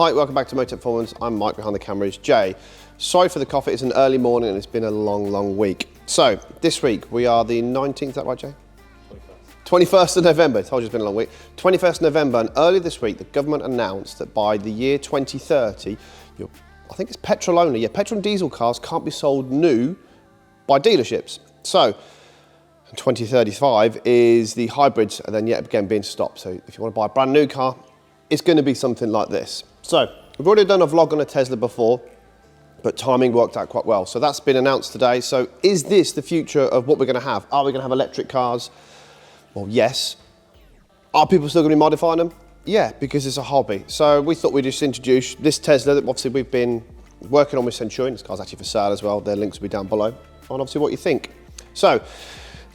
Hi, welcome back to Motech Performance. I'm Mike, behind the camera is Jay. Sorry for the coffee, it's an early morning and it's been a long week. So, this week we are the 19th, is that right, Jay? 21st of November, I told you it's been a long week. 21st of November, and earlier this week the government announced that by the year 2030, I think it's petrol only, petrol and diesel cars can't be sold new by dealerships. So, 2035 is the hybrids and then yet again being stopped. So if you want to buy a brand new car, it's going to be something like this. So we've already done a vlog on a Tesla before, but timing worked out quite well. So that's been announced today. So is this the future of what we're going to have? Are we going to have electric cars? Well, yes. Are people still going to be modifying them? Yeah, because it's a hobby. So we thought we'd just introduce this Tesla that obviously we've been working on with Centurion. This car's actually for sale as well. Their links will be down below. And obviously what you think. So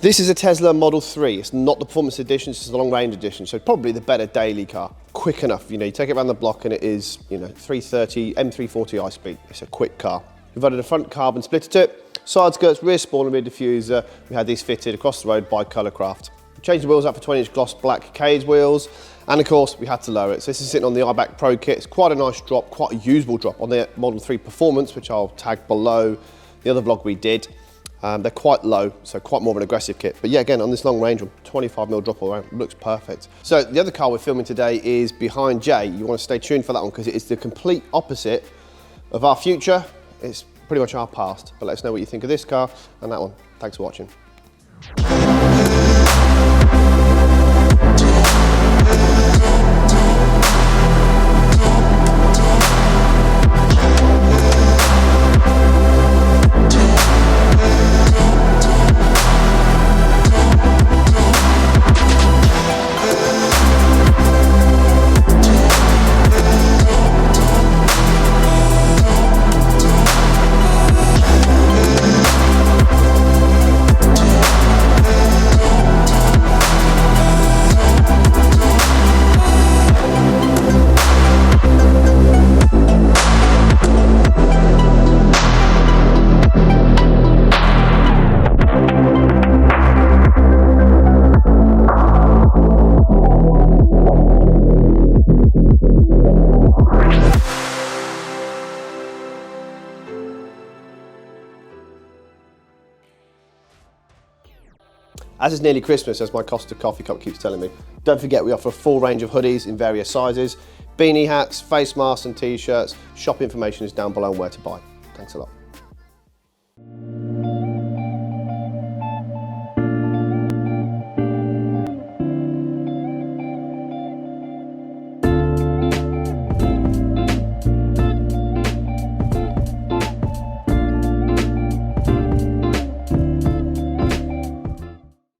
this is a Tesla Model 3. It's not the Performance Edition, it's the Long Range Edition. So probably the better daily car. Quick enough, you take it around the block and it is, 330, M340 high speed. It's a quick car. We've added a front carbon splitter to it, side skirts, rear spoiler, rear diffuser. We had these fitted across the road by Colourcraft. We changed the wheels out for 20-inch gloss black cage wheels. And of course, we had to lower it. So this is sitting on the Eibach Pro kit. It's quite a nice drop, quite a usable drop on the Model 3 Performance, which I'll tag below the other vlog we did. They're quite low, so quite more of an aggressive kit. But yeah, again, on this long range one, 25mm drop all around, looks perfect. So the other car we're filming today is behind Jay. You want to stay tuned for that one because it is the complete opposite of our future. It's pretty much our past. But let us know what you think of this car and that one. Thanks for watching. As it's nearly Christmas, as my Costa coffee cup keeps telling me, don't forget we offer a full range of hoodies in various sizes, beanie hats, face masks and t-shirts. Shop information is down below on where to buy. Thanks a lot.